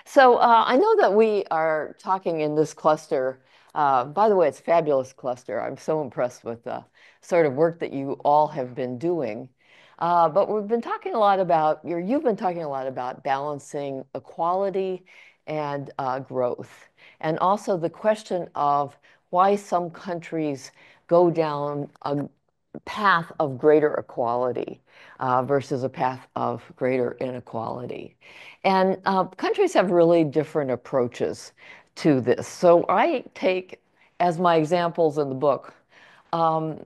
So I know that we are talking in this cluster. By the way, it's a fabulous cluster. I'm so impressed with the sort of work that you all have been doing. But we've been talking a lot about, you've been talking a lot about balancing equality and growth, and also the question of why some countries go down a path of greater equality versus a path of greater inequality. And countries have really different approaches to this. So I take as my examples in the book um,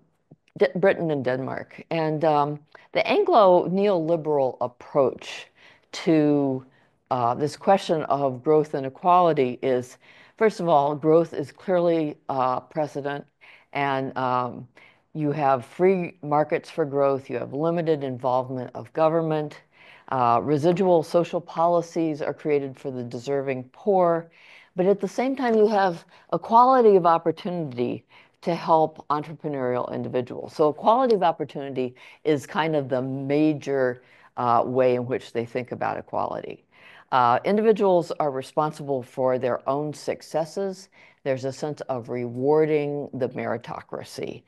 Britain and Denmark. And the Anglo neoliberal approach to this question of growth and equality is, first of all, growth is clearly precedent, and you have free markets for growth, you have limited involvement of government, residual social policies are created for the deserving poor, but at the same time, you have equality of opportunity to help entrepreneurial individuals. So equality of opportunity is kind of the major way in which they think about equality. Individuals are responsible for their own successes. There's a sense of rewarding the meritocracy.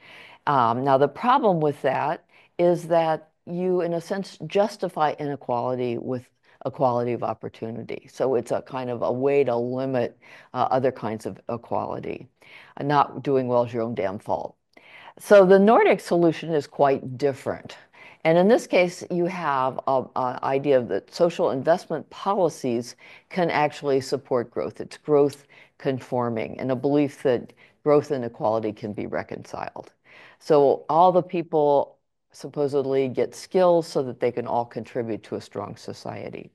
Now, the problem with that is that you, in a sense, justify inequality with equality of opportunity. So it's a kind of a way to limit other kinds of equality. Not doing well is your own damn fault. So the Nordic solution is quite different. And in this case, you have an idea that social investment policies can actually support growth. It's growth conforming, and a belief that growth and equality can be reconciled. So all the people supposedly get skills so that they can all contribute to a strong society.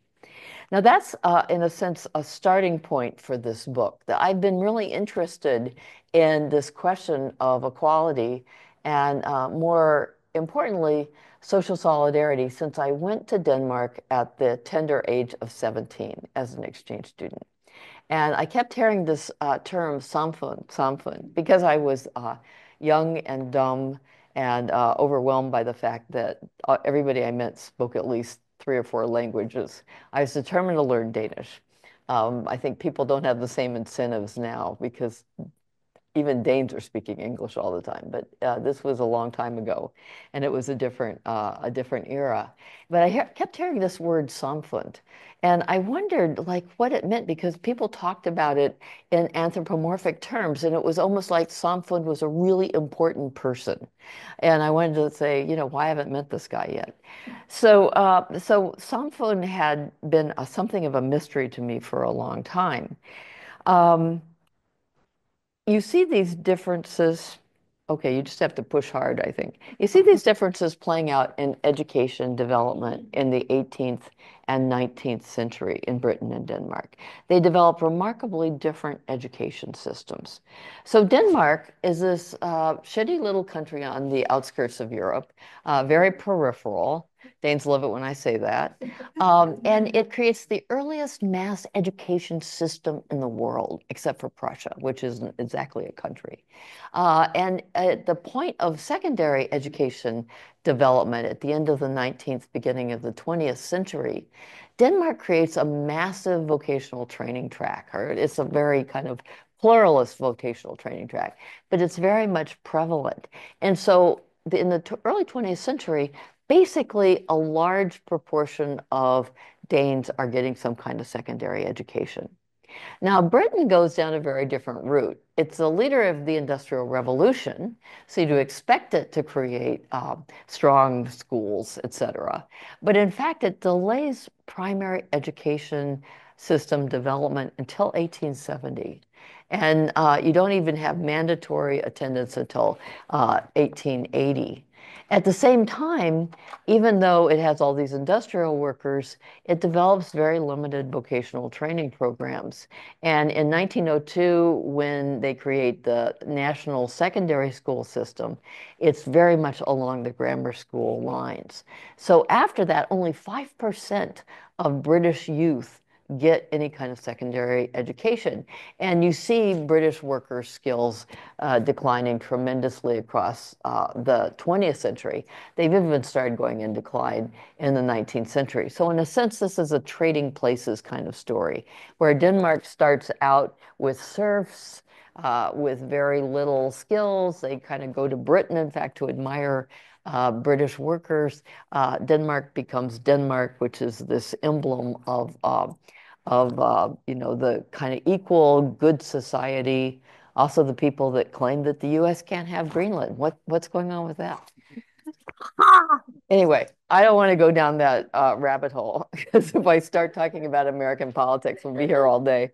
Now, that's, in a sense, a starting point for this book. That I've been really interested in this question of equality and, more importantly, social solidarity since I went to Denmark at the tender age of 17 as an exchange student. And I kept hearing this term, samfund, because I was young and dumb and overwhelmed by the fact that everybody I met spoke at least three or four languages. I was determined to learn Danish. I think people don't have the same incentives now because even Danes are speaking English all the time, but this was a long time ago, and it was a different era. But I kept hearing this word "samfund," and I wondered like what it meant because people talked about it in anthropomorphic terms, and it was almost like samfund was a really important person. And I wanted to say, why haven't met this guy yet? So samfund had been something of a mystery to me for a long time. Um, you see these differences. Okay, you just have to push hard, I think. You see these differences playing out in education development in the 18th and 19th century in Britain and Denmark. They developed remarkably different education systems. So Denmark is this shitty little country on the outskirts of Europe, very peripheral. Danes love it when I say that. And it creates the earliest mass education system in the world, except for Prussia, which isn't exactly a country. And at the point of secondary education development at the end of the 19th, beginning of the 20th century, Denmark creates a massive vocational training track, or it's a very kind of pluralist vocational training track, but it's very much prevalent. And so in the early 20th century, basically a large proportion of Danes are getting some kind of secondary education. Now, Britain goes down a very different route. It's the leader of the Industrial Revolution, so you expect it to create strong schools, etc. But in fact, it delays primary education system development until 1870. And you don't even have mandatory attendance until 1880. At the same time, even though it has all these industrial workers, it develops very limited vocational training programs. And in 1902, when they create the national secondary school system, it's very much along the grammar school lines. So after that, only 5% of British youth get any kind of secondary education. And you see British workers' skills declining tremendously across the 20th century. They've even started going in decline in the 19th century. So in a sense, this is a trading places kind of story, where Denmark starts out with serfs, with very little skills. They kind of go to Britain, in fact, to admire British workers. Denmark becomes Denmark, which is this emblem of the kind of equal good society. Also, the people that claim that the U.S. can't have Greenland. What's going on with that? Anyway, I don't want to go down that rabbit hole because if I start talking about American politics, we'll be here all day.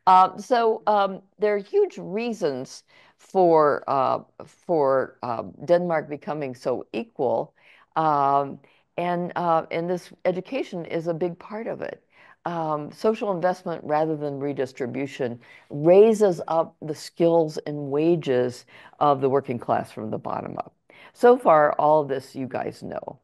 There are huge reasons for Denmark becoming so equal, um, and this education is a big part of it. Social investment rather than redistribution raises up the skills and wages of the working class from the bottom up. So far, all of this you guys know.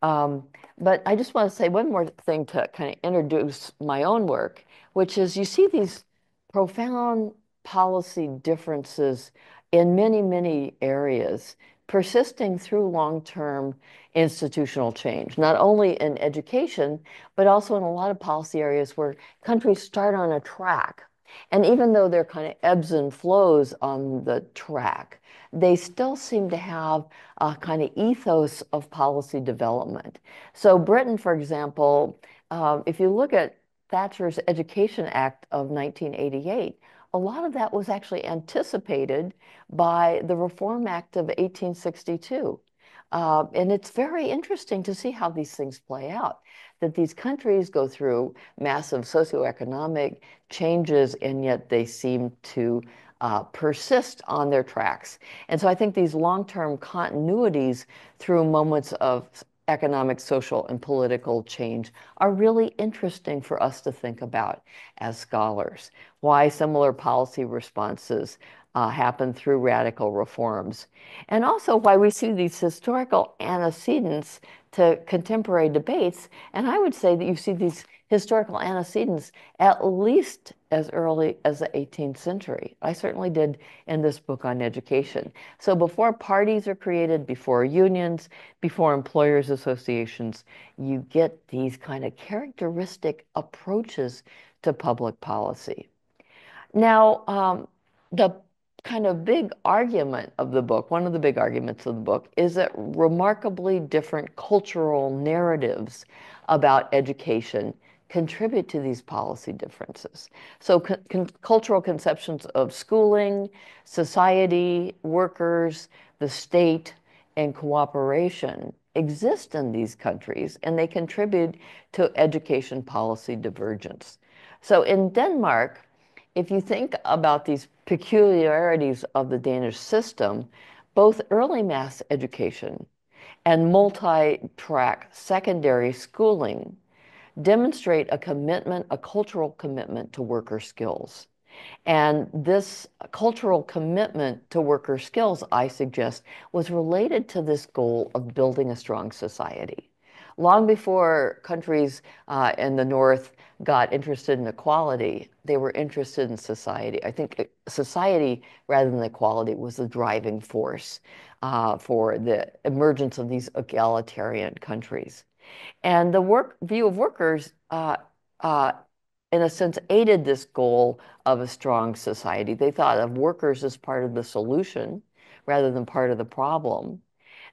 Um, but I just want to say one more thing to kind of introduce my own work, which is you see these profound policy differences in many, many areas, persisting through long-term institutional change, not only in education, but also in a lot of policy areas where countries start on a track. And even though there are kind of ebbs and flows on the track, they still seem to have a kind of ethos of policy development. So Britain, for example, if you look at Thatcher's Education Act of 1988, a lot of that was actually anticipated by the Reform Act of 1862. And it's very interesting to see how these things play out, that these countries go through massive socioeconomic changes, and yet they seem to persist on their tracks. And so I think these long-term continuities through moments of economic, social, and political change are really interesting for us to think about as scholars. Why similar policy responses happen through radical reforms. And also why we see these historical antecedents to contemporary debates. And I would say that you see these historical antecedents at least as early as the 18th century. I certainly did in this book on education. So before parties are created, before unions, before employers associations, you get these kind of characteristic approaches to public policy. Now, the kind of big argument of the book, one of the big arguments of the book, is that remarkably different cultural narratives about education contribute to these policy differences. So cultural conceptions of schooling, society, workers, the state, and cooperation exist in these countries, and they contribute to education policy divergence. So in Denmark, if you think about these peculiarities of the Danish system, both early mass education and multi-track secondary schooling demonstrate a commitment, a cultural commitment to worker skills. And this cultural commitment to worker skills, I suggest, was related to this goal of building a strong society. Long before countries in the North got interested in equality, they were interested in society. I think society, rather than equality, was the driving force for the emergence of these egalitarian countries. And the view of workers, uh, in a sense, aided this goal of a strong society. They thought of workers as part of the solution rather than part of the problem.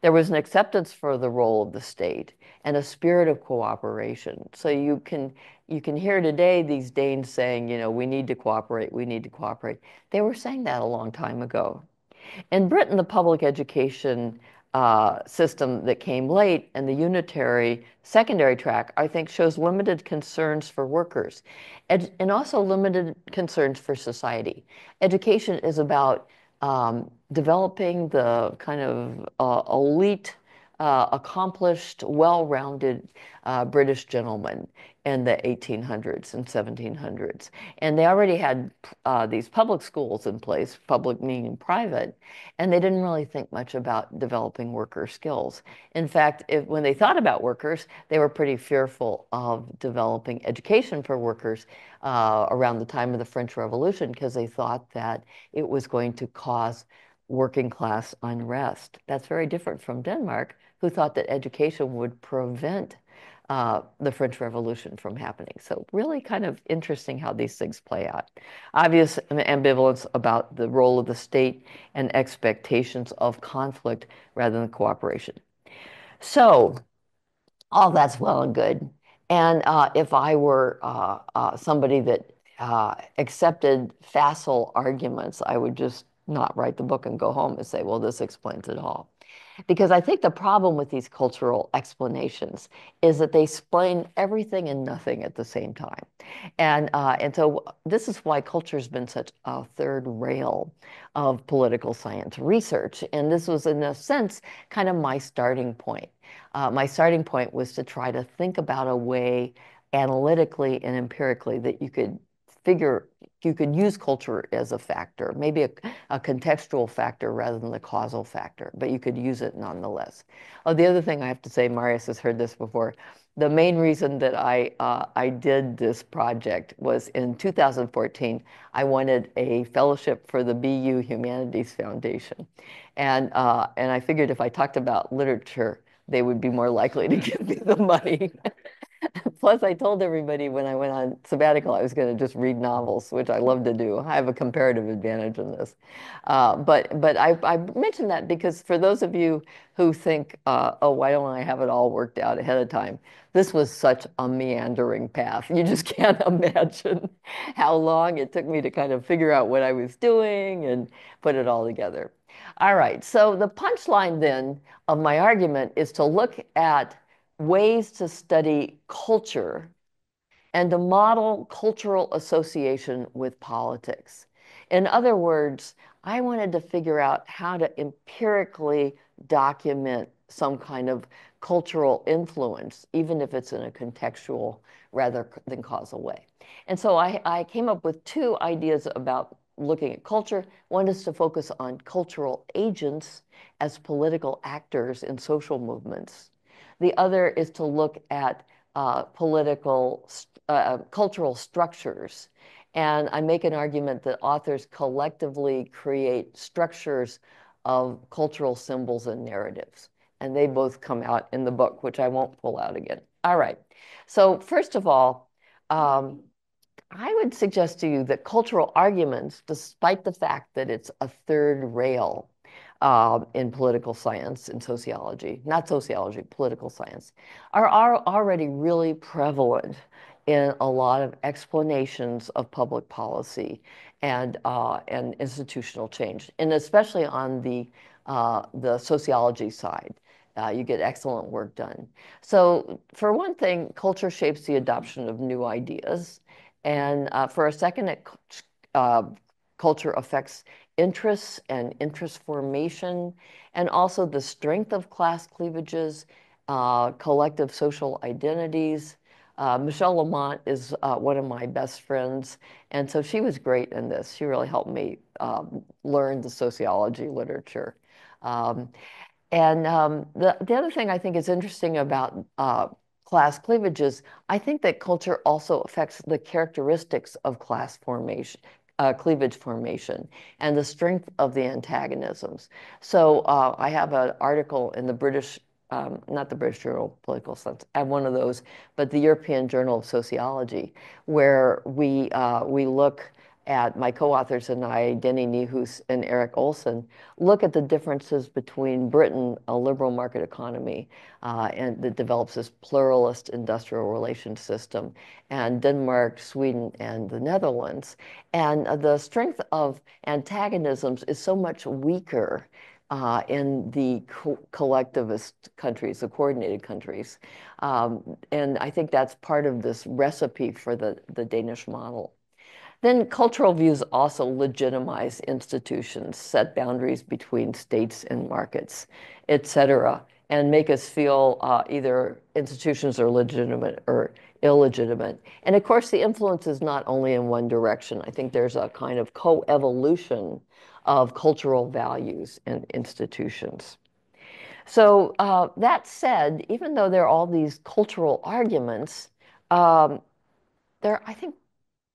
There was an acceptance for the role of the state and a spirit of cooperation. So you can hear today these Danes saying, we need to cooperate, we need to cooperate. They were saying that a long time ago. In Britain, the public education system that came late and the unitary secondary track, I think, shows limited concerns for workers and also limited concerns for society. Education is about developing the kind of elite accomplished, well-rounded British gentlemen in the 1800s and 1700s. And they already had these public schools in place, public meaning private, and they didn't really think much about developing worker skills. In fact, when they thought about workers, they were pretty fearful of developing education for workers around the time of the French Revolution because they thought that it was going to cause working class unrest. That's very different from Denmark, who thought that education would prevent the French Revolution from happening. So really kind of interesting how these things play out. Obvious ambivalence about the role of the state and expectations of conflict rather than cooperation. So all that's well and good. And if I were somebody that accepted facile arguments, I would just not write the book and go home and say, well, this explains it all. Because I think the problem with these cultural explanations is that they explain everything and nothing at the same time. And so this is why culture has been such a third rail of political science research. And this was, in a sense, kind of my starting point. My starting point was to try to think about a way analytically and empirically that you could use culture as a factor, maybe a contextual factor rather than the causal factor, but you could use it nonetheless. Oh, the other thing I have to say, Marius has heard this before, the main reason that I did this project was in 2014, I wanted a fellowship for the BU Humanities Foundation. And I figured if I talked about literature, they would be more likely to give me the money. Plus, I told everybody when I went on sabbatical I was going to just read novels, which I love to do. I have a comparative advantage in this. But I mentioned that because for those of you who think, oh, why don't I have it all worked out ahead of time? This was such a meandering path. You just can't imagine how long it took me to kind of figure out what I was doing and put it all together. All right, so the punchline then of my argument is to look at ways to study culture and to model cultural association with politics. In other words, I wanted to figure out how to empirically document some kind of cultural influence, even if it's in a contextual rather than causal way. And so I came up with two ideas about looking at culture. One is to focus on cultural agents as political actors in social movements. The other is to look at cultural structures. And I make an argument that authors collectively create structures of cultural symbols and narratives. And they both come out in the book, which I won't pull out again. All right. So first of all, I would suggest to you that cultural arguments, despite the fact that it's a third rail in political science and sociology, not sociology, political science, are already really prevalent in a lot of explanations of public policy and institutional change, and especially on the sociology side. You get excellent work done. So for one thing, culture shapes the adoption of new ideas. And for a second, culture affects interests and interest formation, and also the strength of class cleavages, collective social identities. Michelle Lamont is one of my best friends, and so she was great in this. She really helped me learn the sociology literature. The other thing I think is interesting about class cleavages, I think that culture also affects the characteristics of class formation, cleavage formation, and the strength of the antagonisms. So I have an article in the British, not the British Journal of Political Science, I have one of those, but the European Journal of Sociology, where we look at, my co-authors and I, Denny Nihus and Eric Olson, look at the differences between Britain, a liberal market economy, and that develops this pluralist industrial relations system, and Denmark, Sweden, and the Netherlands. And the strength of antagonisms is so much weaker in the collectivist countries, the coordinated countries. And I think that's part of this recipe for the Danish model. Then cultural views also legitimize institutions, set boundaries between states and markets, et cetera. and make us feel either institutions are legitimate or illegitimate. And of course, the influence is not only in one direction. I think there's a kind of co-evolution of cultural values and institutions. So that said, even though there are all these cultural arguments, um, there are, I think,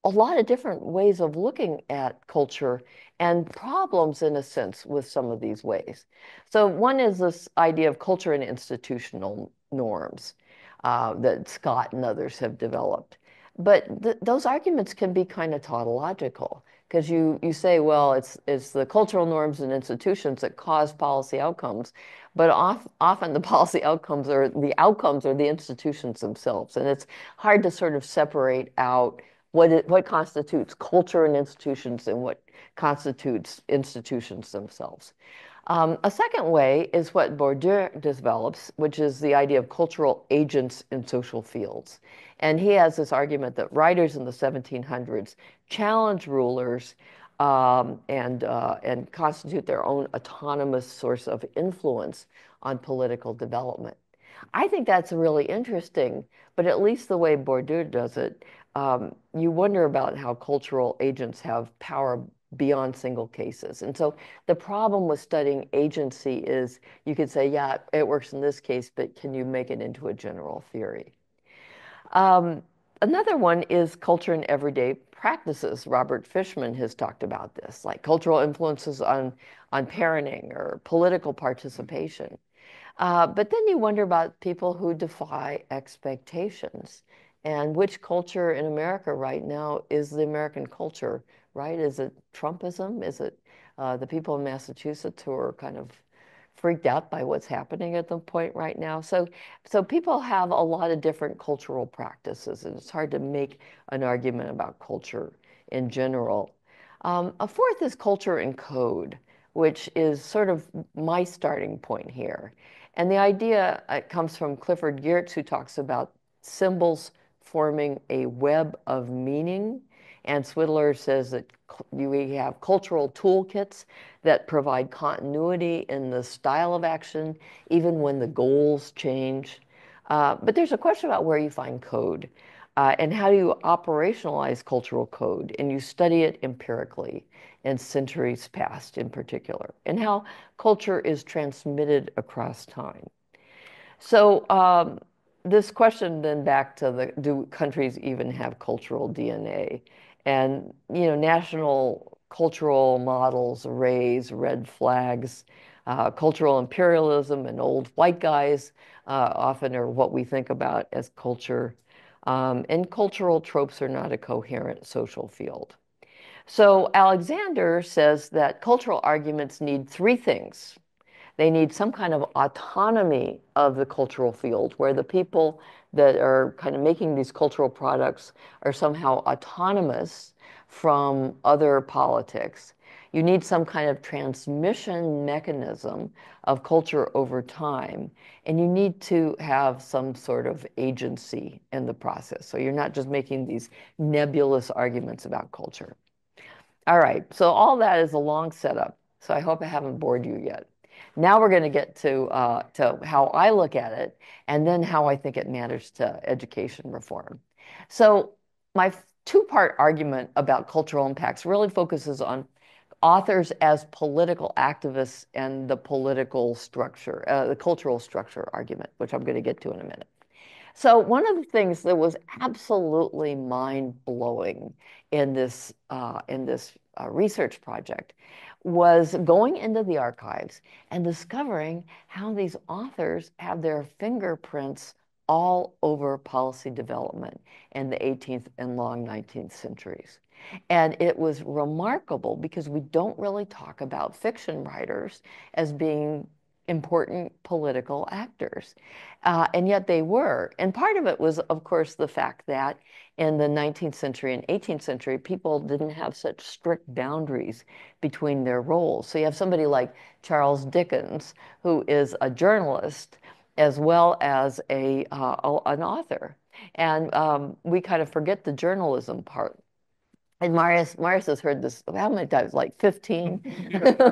a lot of different ways of looking at culture and problems, in a sense, with some of these ways. So one is this idea of culture and institutional norms that Scott and others have developed. But those arguments can be kind of tautological because you say, well, it's the cultural norms and institutions that cause policy outcomes, but often the policy outcomes are the institutions themselves, and it's hard to sort of separate out what constitutes culture and institutions and what constitutes institutions themselves. A second way is what Bourdieu develops, which is the idea of cultural agents in social fields. And he has this argument that writers in the 1700s challenge rulers and constitute their own autonomous source of influence on political development. I think that's really interesting, but at least the way Bourdieu does it, you wonder about how cultural agents have power beyond single cases. And so the problem with studying agency is you could say, yeah, it works in this case, but can you make it into a general theory? Um, Another one is culture and everyday practices. Robert Fishman has talked about this, like cultural influences on parenting or political participation. But then you wonder about people who defy expectations. And which culture in America right now is the American culture, right? Is it Trumpism? Is it the people in Massachusetts who are kind of freaked out by what's happening at the point right now? So people have a lot of different cultural practices, and it's hard to make an argument about culture in general. A fourth is culture and code, which is sort of my starting point here. And the idea comes from Clifford Geertz, who talks about symbols forming a web of meaning. And Swidler says that we have cultural toolkits that provide continuity in the style of action, even when the goals change. But there's a question about where you find code and how do you operationalize cultural code, and you study it empirically in centuries past in particular, and how culture is transmitted across time. So this question then back to do countries even have cultural DNA? And, national cultural models raise red flags. Cultural imperialism and old white guys often are what we think about as culture. And cultural tropes are not a coherent social field. So Alexander says that cultural arguments need three things. They need some kind of autonomy of the cultural field where the people that are kind of making these cultural products are somehow autonomous from other politics. You need some kind of transmission mechanism of culture over time, and you need to have some sort of agency in the process. So you're not just making these nebulous arguments about culture. All right, so all that is a long setup. So I hope I haven't bored you yet. Now we're going to get to how I look at it, and then how I think it matters to education reform. So my two-part argument about cultural impacts really focuses on authors as political activists and the political structure, the cultural structure argument, which I'm going to get to in a minute. So one of the things that was absolutely mind-blowing in this research project was going into the archives and discovering how these authors have their fingerprints all over policy development in the 18th and long 19th centuries. And it was remarkable because we don't really talk about fiction writers as being important political actors. And yet they were. And part of it was, of course, the fact that in the 19th century and 18th century, people didn't have such strict boundaries between their roles. So you have somebody like Charles Dickens, who is a journalist as well as an author. And we kind of forget the journalism part And Marius has heard this how many times? Like 15.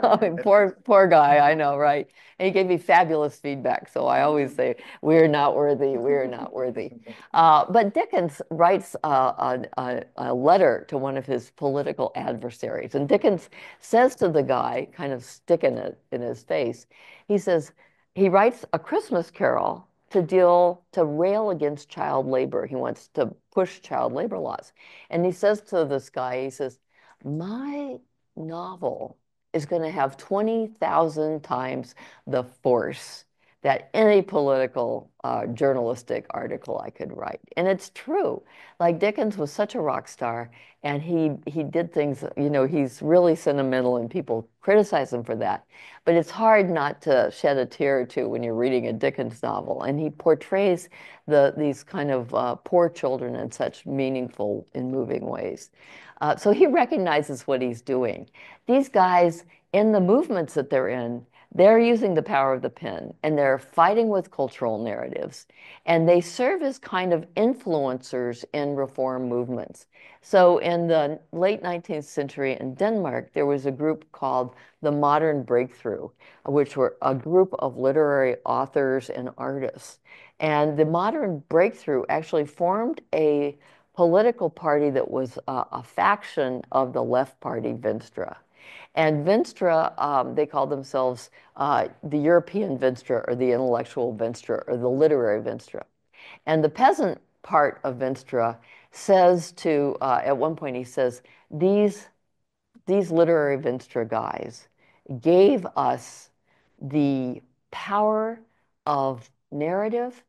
I mean, poor guy, I know, right? And he gave me fabulous feedback. So I always say, we're not worthy, we're not worthy. But Dickens writes a letter to one of his political adversaries. And Dickens says to the guy, kind of sticking it in his face, he says, he writes A Christmas Carol to rail against child labor. He wants to push child labor laws. And he says to this guy, he says, my novel is going to have 20,000 times the force that any political journalistic article I could write. And it's true. Like Dickens was such a rock star, and he did things, he's really sentimental, and people criticize him for that. But it's hard not to shed a tear or two when you're reading a Dickens novel. And he portrays these kind of poor children in such meaningful and moving ways. So he recognizes what he's doing. These guys, in the movements that they're using the power of the pen, and they're fighting with cultural narratives, and they serve as kind of influencers in reform movements. So in the late 19th century in Denmark, there was a group called the Modern Breakthrough, which were a group of literary authors and artists. And the Modern Breakthrough actually formed a political party that was a faction of the left party, Venstre. And Venstre, they called themselves the European Venstre, or the intellectual Venstre, or the literary Venstre. And the peasant part of Venstre says at one point, he says, these literary Venstre guys gave us the power of narrative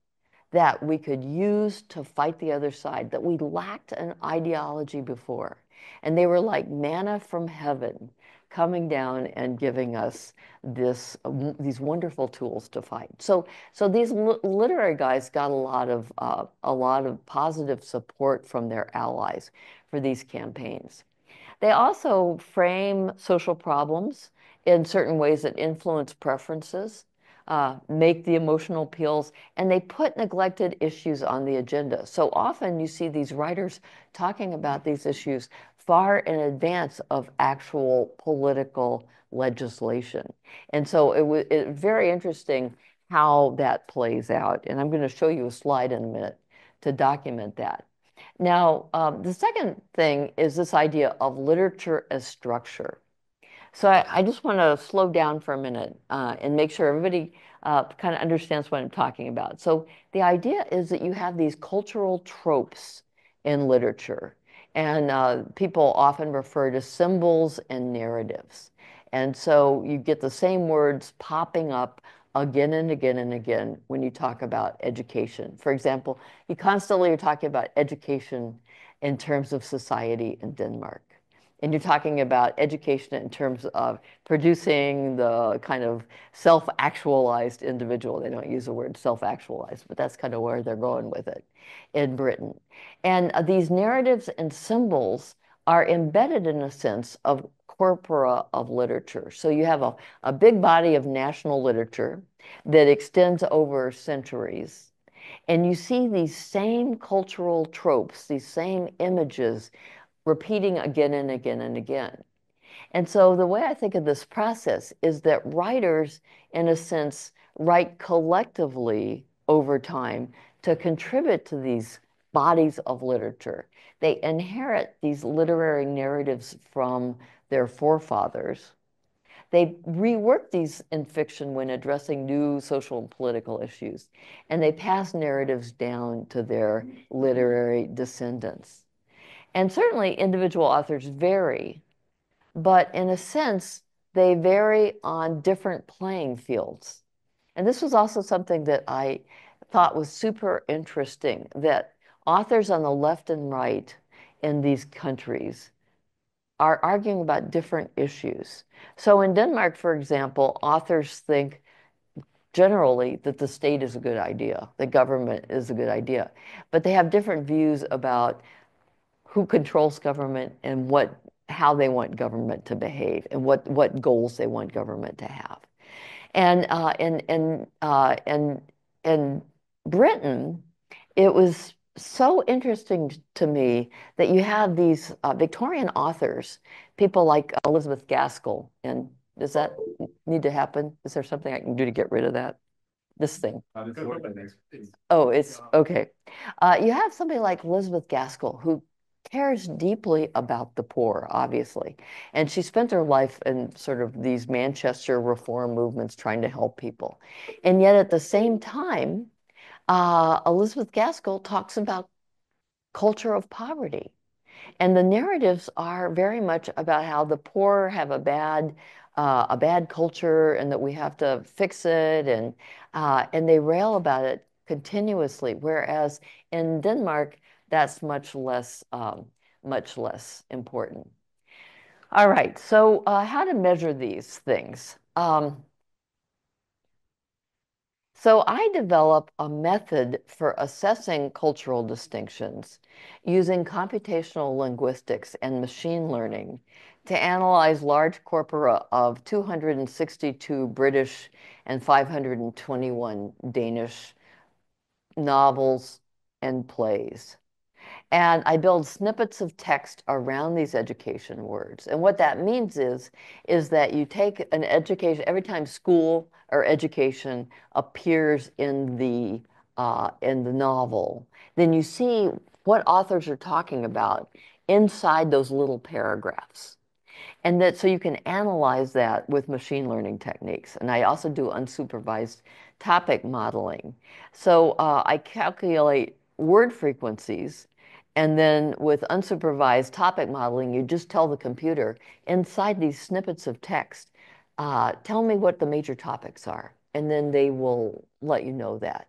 that we could use to fight the other side, that we lacked an ideology before. And they were like manna from heaven coming down and giving us these wonderful tools to fight. So these literary guys got a lot of positive support from their allies for these campaigns. They also frame social problems in certain ways that influence preferences, make the emotional appeals, and they put neglected issues on the agenda. So often you see these writers talking about these issues far in advance of actual political legislation. And so it was very interesting how that plays out. And I'm going to show you a slide in a minute to document that. Now, the second thing is this idea of literature as structure. So I just want to slow down for a minute and make sure everybody kind of understands what I'm talking about. So the idea is that you have these cultural tropes in literature, and people often refer to symbols and narratives. And so you get the same words popping up again and again and again when you talk about education. For example, you constantly are talking about education in terms of society in Denmark. And you're talking about education in terms of producing the kind of self-actualized individual. They don't use the word self-actualized, but that's kind of where they're going with it in Britain. And these narratives and symbols are embedded in a sense of corpora of literature. So you have a big body of national literature that extends over centuries. And you see these same cultural tropes, these same images repeating again and again and again. And so the way I think of this process is that writers, in a sense, write collectively over time to contribute to these bodies of literature. They inherit these literary narratives from their forefathers. They rework these in fiction when addressing new social and political issues, and they pass narratives down to their literary descendants. And certainly individual authors vary, but in a sense, they vary on different playing fields. And this was also something that I thought was super interesting, that authors on the left and right in these countries are arguing about different issues. So in Denmark, for example, authors think generally that the state is a good idea, the government is a good idea, but they have different views about who controls government and how they want government to behave and what goals they want government to have. And in Britain, it was so interesting to me that you have these Victorian authors, people like Elizabeth Gaskell. And does that need to happen? Is there something I can do to get rid of that? This thing. Oh, it's okay. You have somebody like Elizabeth Gaskell who cares deeply about the poor, obviously. And she spent her life in sort of these Manchester reform movements trying to help people. And yet at the same time, Elizabeth Gaskell talks about culture of poverty. And the narratives are very much about how the poor have a bad culture and that we have to fix it, and they rail about it continuously. Whereas in Denmark, that's much less important. All right, so how to measure these things? So I develop a method for assessing cultural distinctions using computational linguistics and machine learning to analyze large corpora of 262 British and 521 Danish novels and plays. And I build snippets of text around these education words. And what that means is that you take an education, every time school or education appears in the novel, then you see what authors are talking about inside those little paragraphs. And that so you can analyze that with machine learning techniques. And I also do unsupervised topic modeling. So I calculate word frequencies. And then with unsupervised topic modeling, you just tell the computer inside these snippets of text, tell me what the major topics are. And then they will let you know that.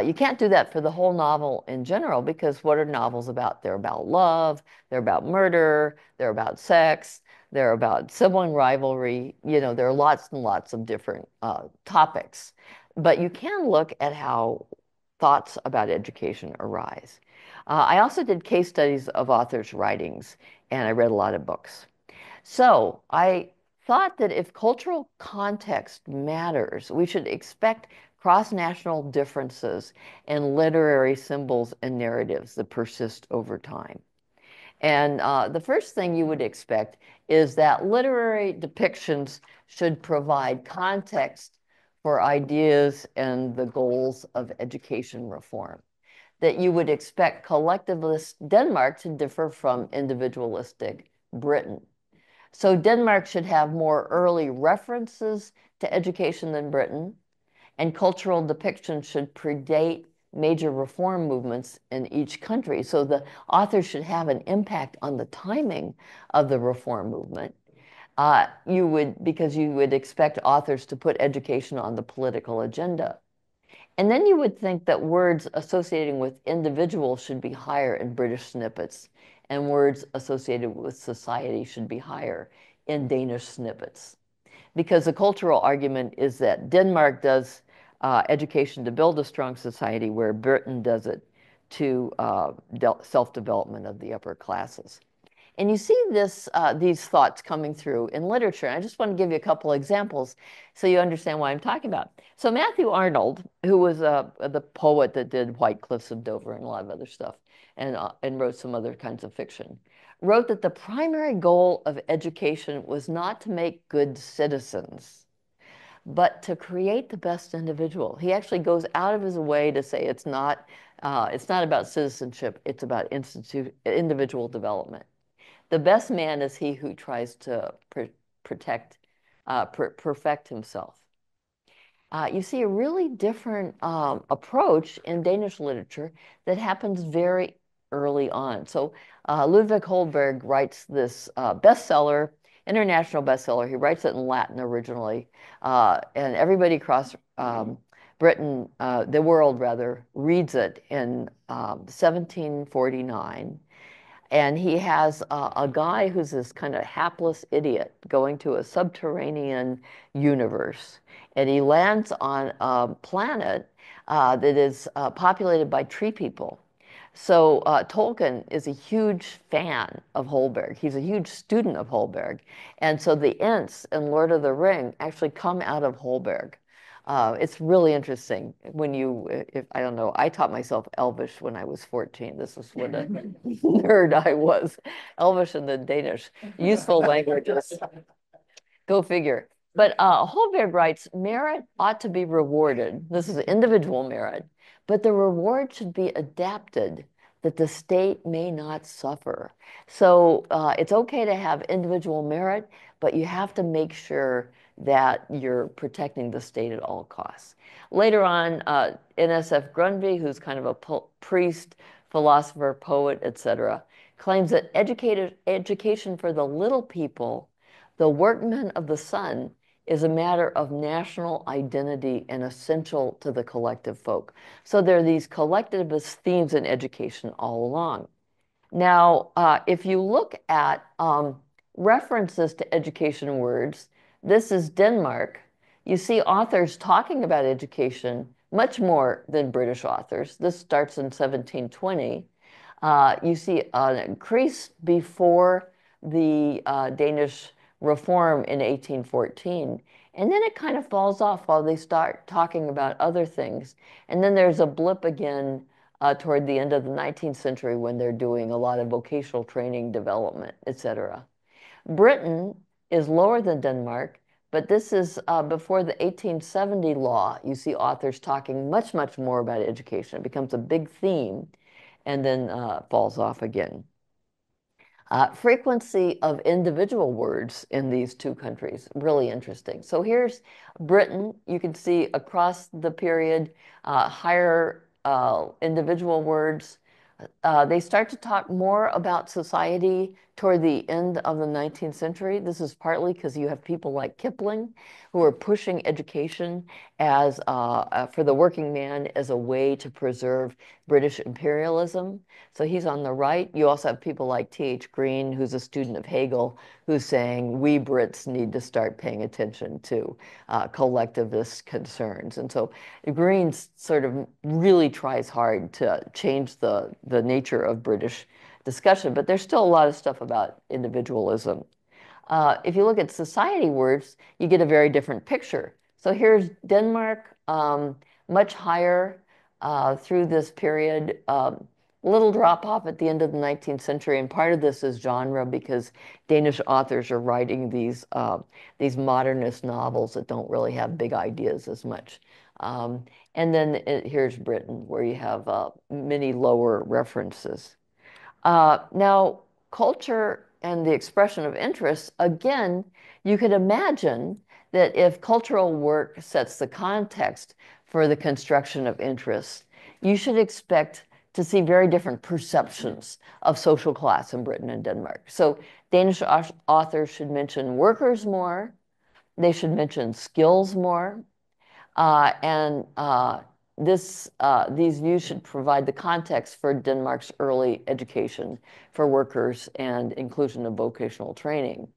You can't do that for the whole novel in general because what are novels about? They're about love, they're about murder, they're about sex, they're about sibling rivalry. You know, there are lots and lots of different topics. But you can look at how thoughts about education arise. I also did case studies of authors' writings, and I read a lot of books. So I thought that if cultural context matters, we should expect cross-national differences in literary symbols and narratives that persist over time. And the first thing you would expect is that literary depictions should provide context for ideas and the goals of education reform. That you would expect collectivist Denmark to differ from individualistic Britain. So Denmark should have more early references to education than Britain, and cultural depictions should predate major reform movements in each country. So the author should have an impact on the timing of the reform movement. Because you would expect authors to put education on the political agenda. And then you would think that words associating with individuals should be higher in British snippets, and words associated with society should be higher in Danish snippets. Because the cultural argument is that Denmark does education to build a strong society, where Britain does it to self-development of the upper classes. And you see these thoughts coming through in literature. And I just want to give you a couple examples so you understand what I'm talking about. So Matthew Arnold, who was the poet that did White Cliffs of Dover and a lot of other stuff, and wrote some other kinds of fiction, wrote that the primary goal of education was not to make good citizens, but to create the best individual. He actually goes out of his way to say it's not about citizenship, it's about individual development. The best man is he who tries to perfect himself. You see a really different approach in Danish literature that happens very early on. So Ludwig Holberg writes this bestseller, international bestseller. He writes it in Latin originally, and everybody across Britain, the world rather, reads it in 1749. And he has a guy who's this kind of hapless idiot going to a subterranean universe. And he lands on a planet that is populated by tree people. So Tolkien is a huge fan of Holberg. He's a huge student of Holberg. And so the Ents in Lord of the Ring actually come out of Holberg. It's really interesting when if I don't know, I taught myself Elvish when I was 14. This is what a nerd I was. Elvish and the Danish, useful languages. Go figure. But Holberg writes, merit ought to be rewarded. This is individual merit, but the reward should be adapted that the state may not suffer. So it's okay to have individual merit, but you have to make sure that you're protecting the state at all costs. Later on, NSF Grundtvig, who's kind of a priest, philosopher, poet, etc., claims that education for the little people, the workmen of the sun, is a matter of national identity and essential to the collective folk. So there are these collectivist themes in education all along. Now, if you look at references to education words, this is Denmark. You see authors talking about education much more than British authors. This starts in 1720. You see an increase before the Danish reform in 1814. And then it kind of falls off while they start talking about other things. And then there's a blip again toward the end of the 19th century when they're doing a lot of vocational training development, etc. Britain is lower than Denmark, but this is before the 1870 law. You see authors talking much, much more about education. It becomes a big theme and then falls off again. Frequency of individual words in these two countries, really interesting. So here's Britain. You can see across the period, higher individual words. They start to talk more about society toward the end of the 19th century. This is partly because you have people like Kipling who are pushing education as for the working man as a way to preserve British imperialism. So he's on the right. You also have people like T.H. Green, who's a student of Hegel, who's saying we Brits need to start paying attention to collectivist concerns. And so Green sort of really tries hard to change the nature of British discussion, but there's still a lot of stuff about individualism. If you look at society words, you get a very different picture. So here's Denmark, much higher through this period. Little drop off at the end of the 19th century, and part of this is genre because Danish authors are writing these modernist novels that don't really have big ideas as much. And then here's Britain, where you have many lower references. Now, culture and the expression of interest, again, you could imagine that if cultural work sets the context for the construction of interest, you should expect to see very different perceptions of social class in Britain and Denmark. So Danish authors should mention workers more, they should mention skills more, and these views should provide the context for Denmark's early education for workers and inclusion of vocational training.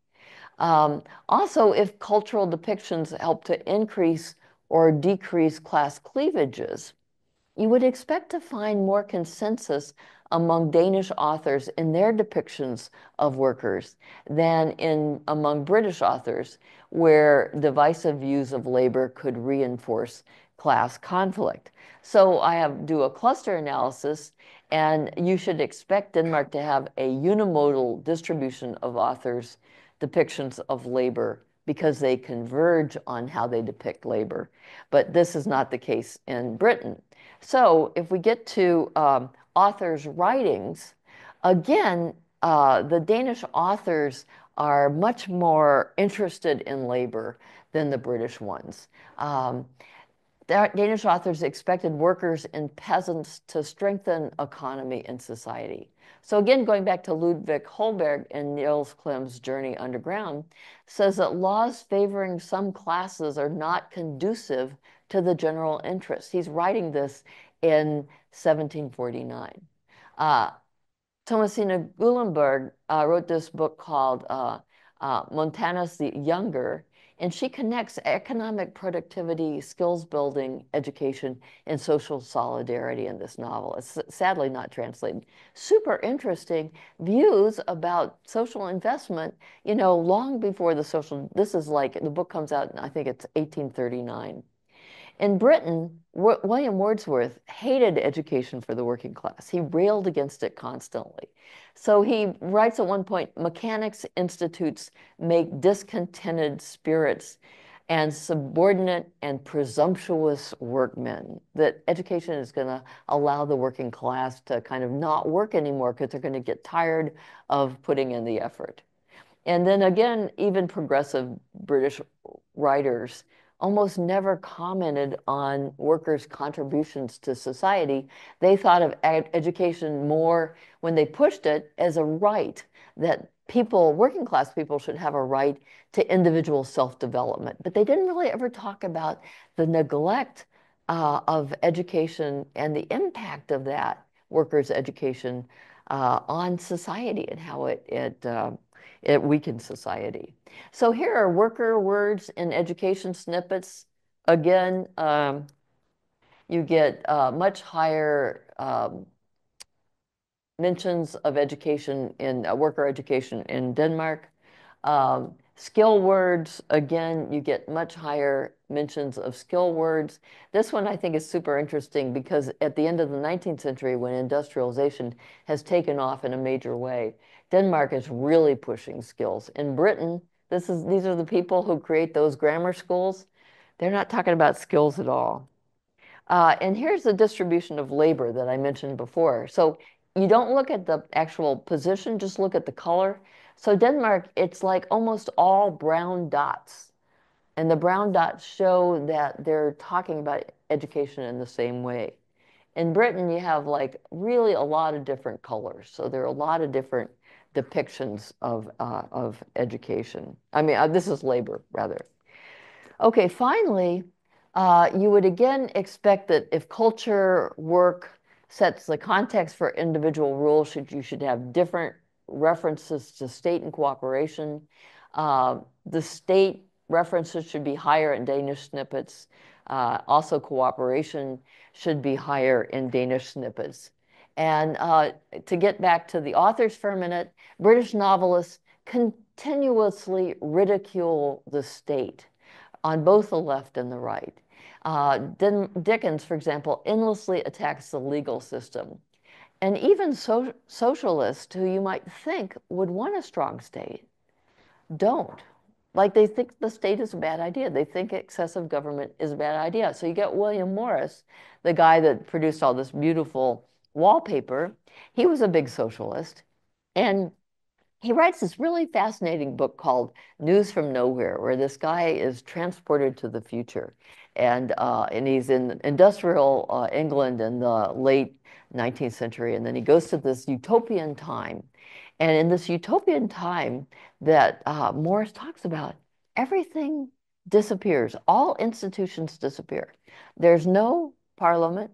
Also, if cultural depictions help to increase or decrease class cleavages, you would expect to find more consensus among Danish authors in their depictions of workers than among British authors, where divisive views of labor could reinforce class conflict. So I do a cluster analysis, and you should expect Denmark to have a unimodal distribution of authors' depictions of labor because they converge on how they depict labor. But this is not the case in Britain. So if we get to authors' writings, again, the Danish authors are much more interested in labor than the British ones. Danish authors expected workers and peasants to strengthen economy and society. So again, going back to Ludwig Holberg and Niels Klem's Journey Underground, says that laws favoring some classes are not conducive to the general interest. He's writing this in 1749. Thomasina Gulenberg wrote this book called Montanus the Younger, and she connects economic productivity, skills building, education, and social solidarity in this novel. It's sadly not translated. Super interesting views about social investment, you know, long before the social, this is like, the book comes out, I think it's 1839. In Britain, William Wordsworth hated education for the working class. He railed against it constantly. So he writes at one point, mechanics institutes make discontented spirits and subordinate and presumptuous workmen. That education is going to allow the working class to kind of not work anymore because they're going to get tired of putting in the effort. And then again, even progressive British writers almost never commented on workers' contributions to society. They thought of education more when they pushed it as a right that people, working class people, should have a right to individual self-development. But they didn't really ever talk about the neglect of education and the impact of that workers' education on society and how it weakens society. So here are worker words in education snippets. Again, you get much higher mentions of education in worker education in Denmark. Skill words, again, you get much higher mentions of skill words. This one I think is super interesting because at the end of the 19th century, when industrialization has taken off in a major way, Denmark is really pushing skills. In Britain, these are the people who create those grammar schools. They're not talking about skills at all. And here's the distribution of labor that I mentioned before. So you don't look at the actual position, just look at the color. So Denmark, it's like almost all brown dots. And the brown dots show that they're talking about education in the same way. In Britain, you have like really a lot of different colors. So there are a lot of different depictions of education. I mean, this is labor, rather. Okay, finally, you would again expect that if culture work sets the context for individual rules, you should have different references to state and cooperation. The state references should be higher in Danish snippets. Also, cooperation should be higher in Danish snippets. And to get back to the authors for a minute, British novelists continuously ridicule the state on both the left and the right. Dickens, for example, endlessly attacks the legal system. And even socialists who you might think would want a strong state don't. Like they think the state is a bad idea. They think excessive government is a bad idea. So you get William Morris, the guy that produced all this beautiful wallpaper. He was a big socialist. And he writes this really fascinating book called News from Nowhere, where this guy is transported to the future. And he's in industrial England in the late 19th century. And then he goes to this utopian time. And in this utopian time that Morris talks about, everything disappears. All institutions disappear. There's no parliament.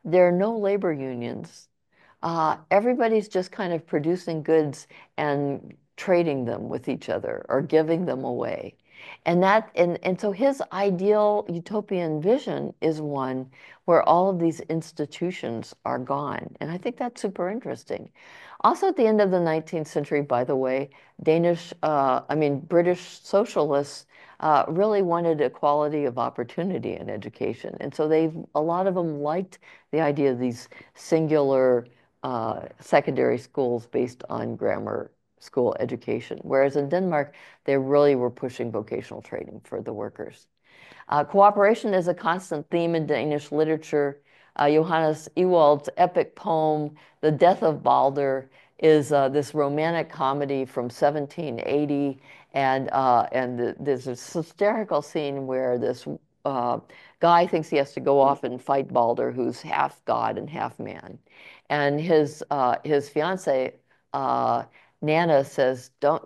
There are no labor unions. Everybody's just kind of producing goods and trading them with each other or giving them away. And so his ideal utopian vision is one where all of these institutions are gone. And I think that's super interesting. Also, at the end of the 19th century, by the way, British socialists really wanted equality of opportunity in education. And so a lot of them liked the idea of these singular secondary schools based on grammar school education. Whereas in Denmark, they really were pushing vocational training for the workers. Cooperation is a constant theme in Danish literature. Johannes Ewald's epic poem, The Death of Balder, is this romantic comedy from 1780. And there's this hysterical scene where this guy thinks he has to go off and fight Balder, who's half god and half man. And his fiance, Nana, says, don't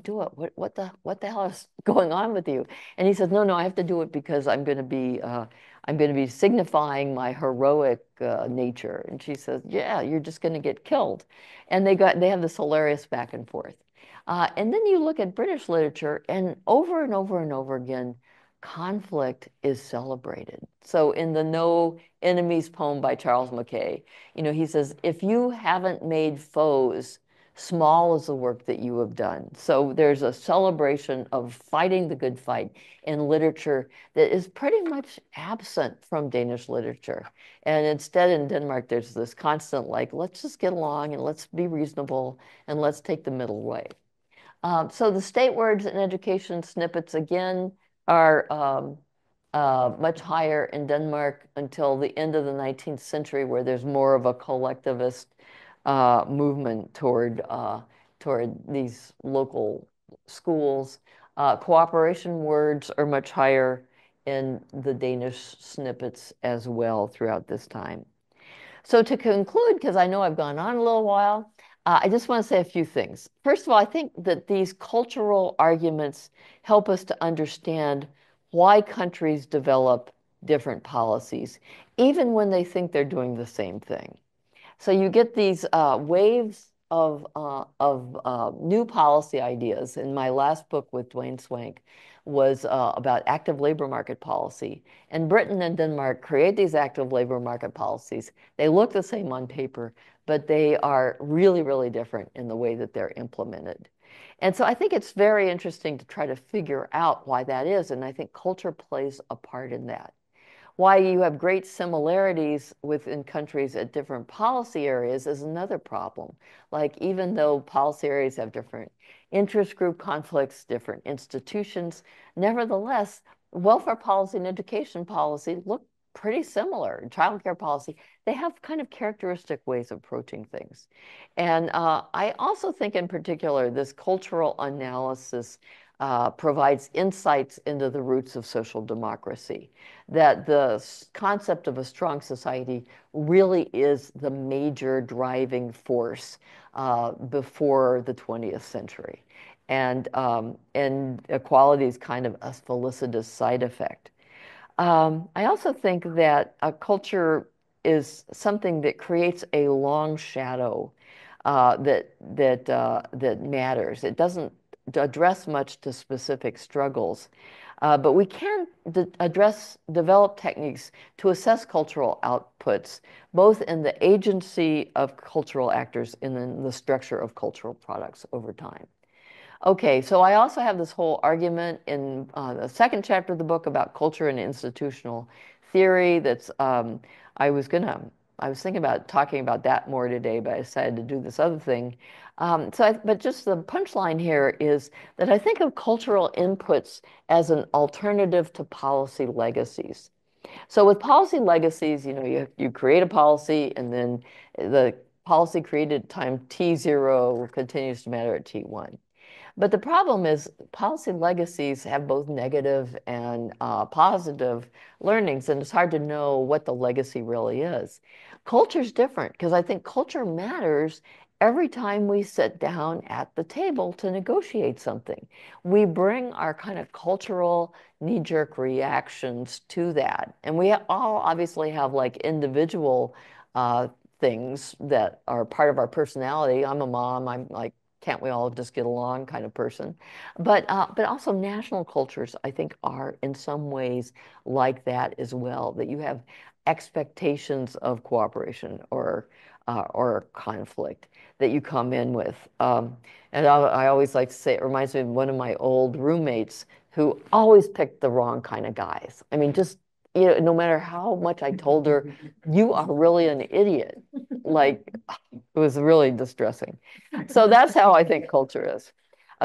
do it. What the hell is going on with you? And he says, no, I have to do it because I'm going to be signifying my heroic nature. And she says, yeah, you're just going to get killed. And they have this hilarious back and forth. And then you look at British literature, and over and over and over again, conflict is celebrated. So in the No Enemies poem by Charles Mackay, he says, if you haven't made foes, Small is the work that you have done. So there's a celebration of fighting the good fight in literature that is pretty much absent from Danish literature. And instead, in Denmark, there's this constant, like, let's just get along and let's be reasonable and let's take the middle way. So the state words and education snippets, again, are much higher in Denmark until the end of the 19th century, where there's more of a collectivist movement toward these local schools. Cooperation words are much higher in the Danish snippets as well throughout this time. So to conclude, because I know I've gone on a little while, I just want to say a few things. First of all, I think that these cultural arguments help us to understand why countries develop different policies, even when they think they're doing the same thing. So you get these waves of new policy ideas. In my last book with Dwayne Swank was about active labor market policy. And Britain and Denmark create these active labor market policies. They look the same on paper, but they are really, really different in the way that they're implemented. And so I think it's very interesting to try to figure out why that is. And I think culture plays a part in that. Why you have great similarities within countries at different policy areas is another problem. Like, even though policy areas have different interest group conflicts, different institutions, nevertheless, welfare policy and education policy look pretty similar. Child care policy, they have kind of characteristic ways of approaching things. And I also think in particular, this cultural analysis provides insights into the roots of social democracy, that the concept of a strong society really is the major driving force before the 20th century. And equality is kind of a felicitous side effect. I also think that a culture is something that creates a long shadow that matters. It doesn't address much to specific struggles, but we can develop techniques to assess cultural outputs, both in the agency of cultural actors and in the structure of cultural products over time. Okay, so I also have this whole argument in the second chapter of the book about culture and institutional theory. I was thinking about talking about that more today, but I decided to do this other thing. But just the punchline here is that I think of cultural inputs as an alternative to policy legacies. So with policy legacies, you create a policy, and then the policy created at time T0 continues to matter at T1. But the problem is policy legacies have both negative and positive learnings, and it's hard to know what the legacy really is. Culture's different, because I think culture matters every time we sit down at the table to negotiate something. We bring our kind of cultural knee-jerk reactions to that. And we all obviously have like individual things that are part of our personality. I'm a mom, I'm like, can't we all just get along kind of person. But also national cultures, I think, are in some ways like that as well, that you have expectations of cooperation or conflict that you come in with. And I always like to say, it reminds me of one of my old roommates who always picked the wrong kind of guys. I mean, just, no matter how much I told her, you are really an idiot. Like, it was really distressing. So that's how I think culture is.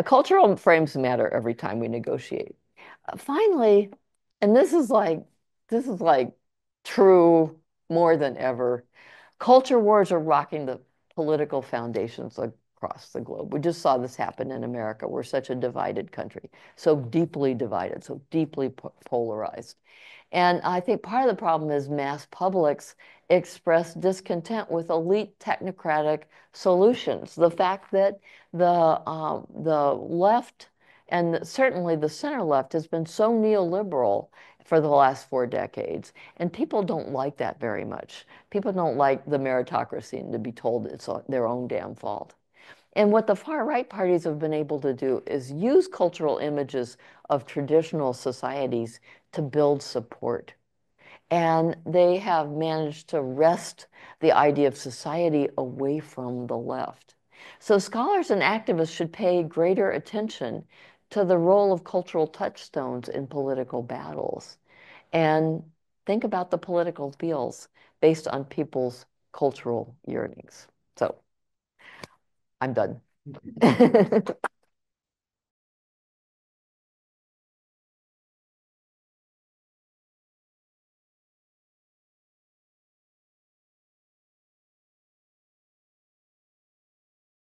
Cultural frames matter every time we negotiate. Finally, and this is like true more than ever, culture wars are rocking the political foundations across the globe. We just saw this happen in America. We're such a divided country, so deeply divided, so deeply polarized. And I think part of the problem is mass publics express discontent with elite technocratic solutions. The fact that the left, and certainly the center left, has been so neoliberal for the last 4 decades, and people don't like that very much. People don't like the meritocracy and to be told it's their own damn fault. And what the far right parties have been able to do is use cultural images of traditional societies to build support. And they have managed to wrest the idea of society away from the left. So scholars and activists should pay greater attention to the role of cultural touchstones in political battles and think about the political feels based on people's cultural yearnings. So I'm done.